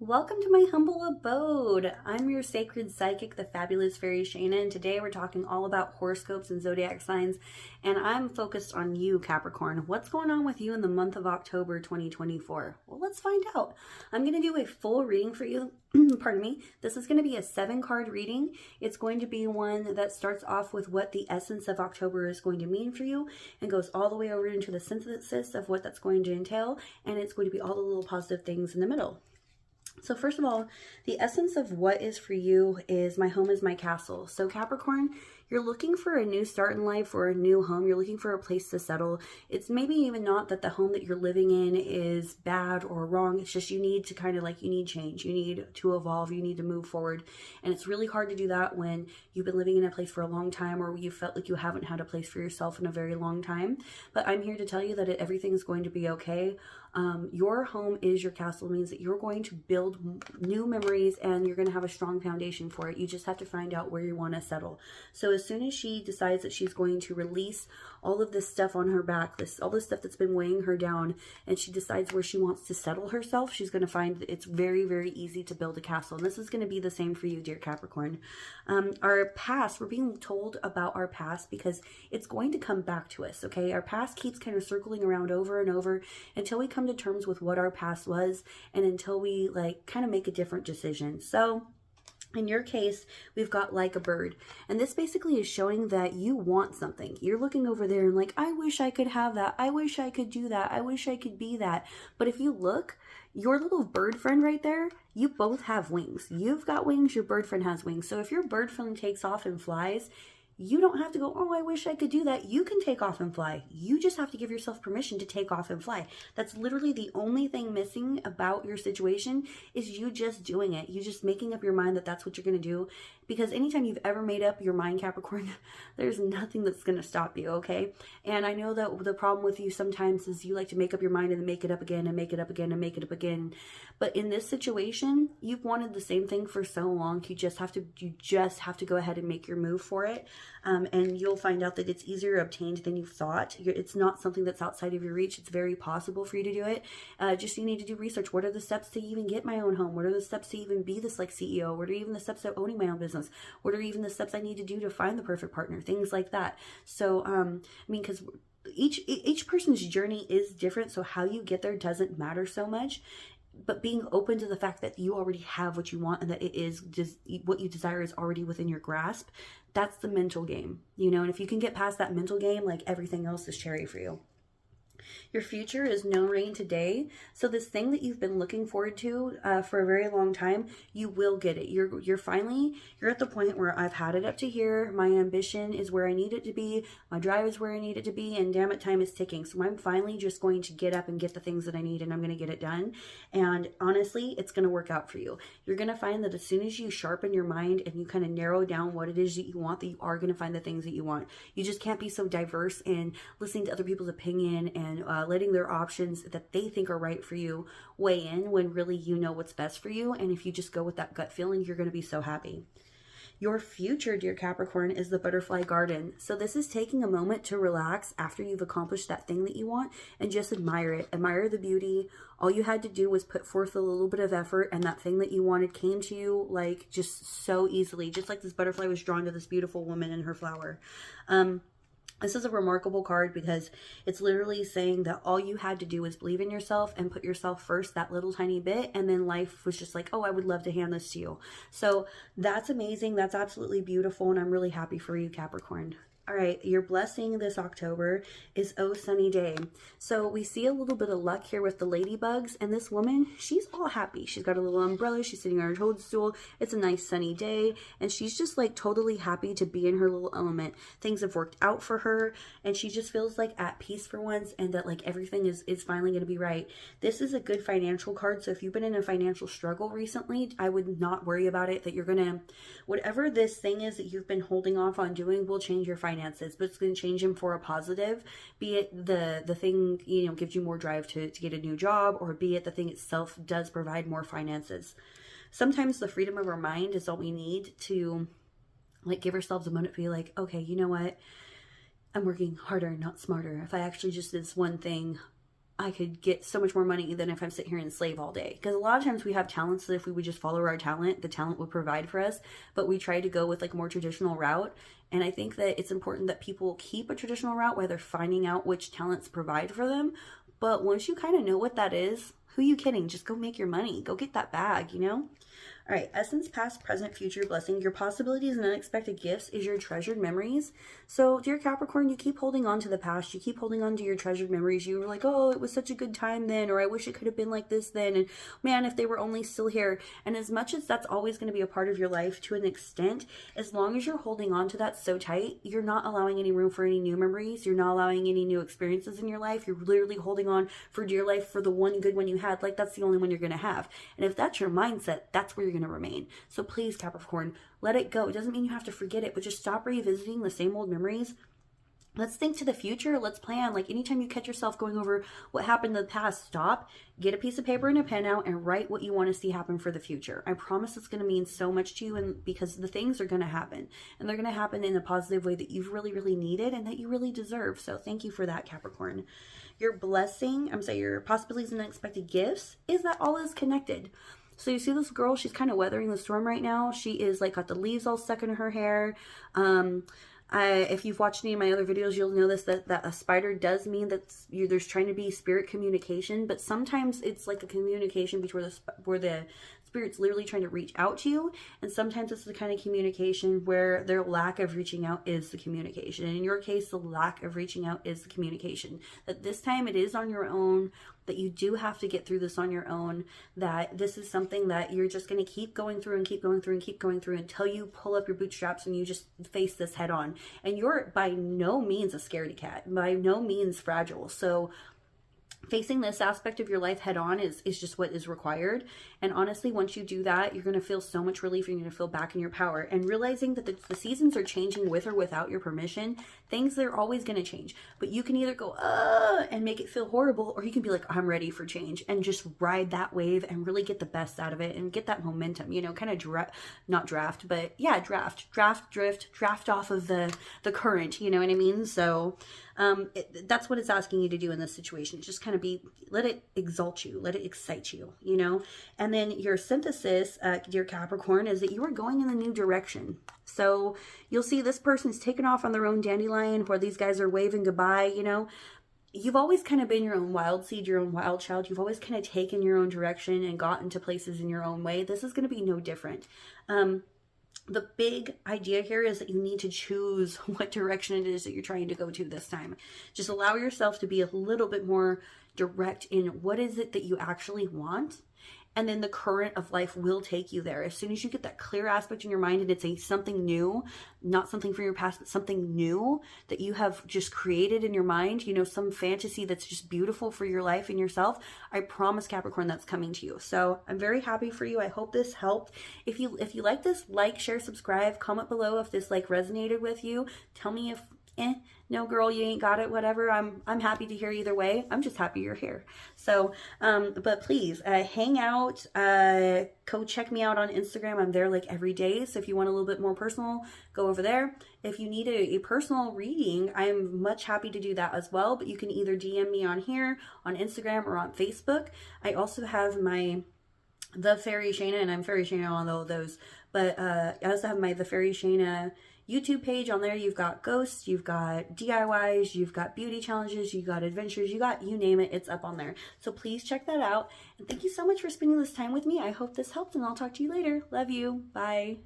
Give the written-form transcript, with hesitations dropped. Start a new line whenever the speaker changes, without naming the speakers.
Welcome to my humble abode. I'm your sacred psychic, the fabulous fairy Shayna, and today we're talking all about horoscopes and zodiac signs, and I'm focused on you, Capricorn. What's going on with you in the month of October 2024? Well, let's find out. I'm going to do a full reading for you. Pardon me. This is going to be a 7-card reading. It's going to be one that starts off with what the essence of October is going to mean for you and goes all the way over into the synthesis of what that's going to entail, and it's going to be all the little positive things in the middle. So first of all, the essence of what is for you is my home is my castle. So Capricorn, you're looking for a new start in life or a new home. You're looking for a place to settle. It's maybe even not that the home that you're living in is bad or wrong. It's just you need to you need change. You need to evolve. You need to move forward. And it's really hard to do that when you've been living in a place for a long time or you felt like you haven't had a place for yourself in a very long time. But I'm here to tell you that everything's going to be okay. Your home is your castle. It means that you're going to build new memories and you're going to have a strong foundation for it. You just have to find out where you want to settle. So as soon as she decides that she's going to release all of this stuff on her back, all this stuff that's been weighing her down, and she decides where she wants to settle herself, she's going to find that it's very, very easy to build a castle. And this is going to be the same for you, dear Capricorn. Our past, we're being told about our past because it's going to come back to us, okay? Our past keeps kind of circling around over and over until we come to terms with what our past was and until we kind of make a different decision. So in your case, we've got like a bird. And this basically is showing that you want something. You're looking over there and like, I wish I could have that. I wish I could do that. I wish I could be that. But if you look, your little bird friend right there, you both have wings. You've got wings, your bird friend has wings. So if your bird friend takes off and flies, you don't have to go, oh, I wish I could do that. You can take off and fly. You just have to give yourself permission to take off and fly. That's literally the only thing missing about your situation is you just doing it. You just making up your mind that that's what you're going to do. Because anytime you've ever made up your mind, Capricorn, there's nothing that's going to stop you, okay? And I know that the problem with you sometimes is you like to make up your mind and then make it up again and make it up again and make it up again. But in this situation, you've wanted the same thing for so long. You just have to go ahead and make your move for it. And you'll find out that it's easier obtained than you thought. It's not something that's outside of your reach. It's very possible for you to do it. Just you need to do research. What are the steps to even get my own home? What are the steps to even be this CEO? What are even the steps to owning my own business? What are even the steps I need to do to find the perfect partner? Things like that. So, because each person's journey is different. So how you get there doesn't matter so much. But being open to the fact that you already have what you want and that it is just what you desire is already within your grasp, that's the mental game, and if you can get past that mental game, everything else is cherry for you. Your future is no rain today. So this thing that you've been looking forward to for a very long time, you will get it. You're at the point where I've had it up to here. My ambition is where I need it to be. My drive is where I need it to be. And damn it, time is ticking. So I'm finally just going to get up and get the things that I need and I'm going to get it done. And honestly, it's going to work out for you. You're going to find that as soon as you sharpen your mind and you kind of narrow down what it is that you want, that you are going to find the things that you want. You just can't be so diverse in listening to other people's opinion and letting their options that they think are right for you weigh in when really you know what's best for you. And if you just go with that gut feeling, you're going to be so happy. Your future, dear Capricorn, is the butterfly garden. So this is taking a moment to relax after you've accomplished that thing that you want and just admire it. Admire the beauty. All you had to do was put forth a little bit of effort and that thing that you wanted came to you just so easily. Just like this butterfly was drawn to this beautiful woman and her flower. This is a remarkable card because it's literally saying that all you had to do was believe in yourself and put yourself first that little tiny bit. And then life was just like, oh, I would love to hand this to you. So that's amazing. That's absolutely beautiful. And I'm really happy for you, Capricorn. All right, your blessing this October is Oh Sunny Day. So we see a little bit of luck here with the ladybugs, and this woman, she's all happy. She's got a little umbrella, she's sitting on her toadstool, it's a nice sunny day, and she's just totally happy to be in her little element. Things have worked out for her, and she just feels at peace for once, and that everything is finally going to be right. This is a good financial card, so if you've been in a financial struggle recently, I would not worry about it, that you're going to, whatever this thing is that you've been holding off on doing will change your finances. But it's going to change them for a positive, be it the thing gives you more drive to get a new job, or be it the thing itself does provide more finances. Sometimes the freedom of our mind is all we need to give ourselves a moment to be okay, you know what, I'm working harder, not smarter. If I actually just did this one thing, I could get so much more money than if I sit here and slave all day. Because a lot of times we have talents that if we would just follow our talent, the talent would provide for us. But we try to go with like a more traditional route. And I think that it's important that people keep a traditional route while they're finding out which talents provide for them. But once you kind of know what that is, who are you kidding? Just go make your money. Go get that bag, you know? All right, essence, past, present, future blessing. Your possibilities and unexpected gifts is your treasured memories. So, dear Capricorn, you keep holding on to the past. You keep holding on to your treasured memories. You were like, oh, it was such a good time then, or I wish it could have been like this then. And man, if they were only still here. And as much as that's always going to be a part of your life to an extent, as long as you're holding on to that so tight, you're not allowing any room for any new memories. You're not allowing any new experiences in your life. You're literally holding on for dear life for the one good one you had. Like that's the only one you're going to have. And if that's your mindset, that's where you're going to remain. So please, Capricorn, let it go. It doesn't mean you have to forget it, but just stop revisiting the same old memories. Let's think to the future. Let's plan. Like anytime you catch yourself going over what happened in the past, stop, get a piece of paper and a pen out and write what you want to see happen for the future. I promise it's going to mean so much to you, and because the things are going to happen and they're going to happen in a positive way that you've really, really needed and that you really deserve. So thank you for that, Capricorn. Your blessing, your possibilities and unexpected gifts is that all is connected. So you see this girl, she's kind of weathering the storm right now. She is like got the leaves all stuck in her hair. If you've watched any of my other videos, you'll know this, that a spider does mean that there's trying to be spirit communication, but sometimes it's like a communication between where the spirit's literally trying to reach out to you, and sometimes it's the kind of communication where their lack of reaching out is the communication. And in your case, the lack of reaching out is the communication. That this time it is on your own, that you do have to get through this on your own, that this is something that you're just going to keep going through and keep going through and keep going through until you pull up your bootstraps and you just face this head on. And you're by no means a scaredy cat, by no means fragile. So facing this aspect of your life head on is just what is required. And honestly, once you do that, you're going to feel so much relief. You're going to feel back in your power, and realizing that the seasons are changing with or without your permission. Things, they're always going to change, but you can either go and make it feel horrible, or you can be like, I'm ready for change, and just ride that wave and really get the best out of it and get that momentum, you know, kind of drift off of the current, you know what I mean? So that's what it's asking you to do in this situation. Just kind of let it exalt you, let it excite you, you know. And then your synthesis, dear Capricorn, is that you are going in a new direction. So you'll see this person's taken off on their own dandelion, where these guys are waving goodbye, you know. You've always kind of been your own wild seed, your own wild child. You've always kind of taken your own direction and gotten to places in your own way. This is going to be no different. The big idea here is that you need to choose what direction it is that you're trying to go to this time. Just allow yourself to be a little bit more direct in what is it that you actually want. And then the current of life will take you there. As soon as you get that clear aspect in your mind, and it's something new, not something from your past, but something new that you have just created in your mind, you know, some fantasy that's just beautiful for your life and yourself, I promise, Capricorn, that's coming to you. So I'm very happy for you. I hope this helped. If you like this, like, share, subscribe, comment below if this like resonated with you. Tell me if no girl, you ain't got it, whatever. I'm happy to hear either way. I'm just happy you're here. So but please hang out, go check me out on Instagram. I'm there like every day, so if you want a little bit more personal, go over there. If you need a personal reading, I'm much happy to do that as well, but you can either DM me on here, on Instagram, or on Facebook. I also have the Fairy Shayna, and I'm Fairy Shayna on all those, but I also have the Fairy Shayna YouTube page. On there you've got ghosts, you've got DIYs, you've got beauty challenges, you got adventures, you got, you name it, it's up on there. So please check that out, and thank you so much for spending this time with me. I hope this helped, and I'll talk to you later. Love you. Bye.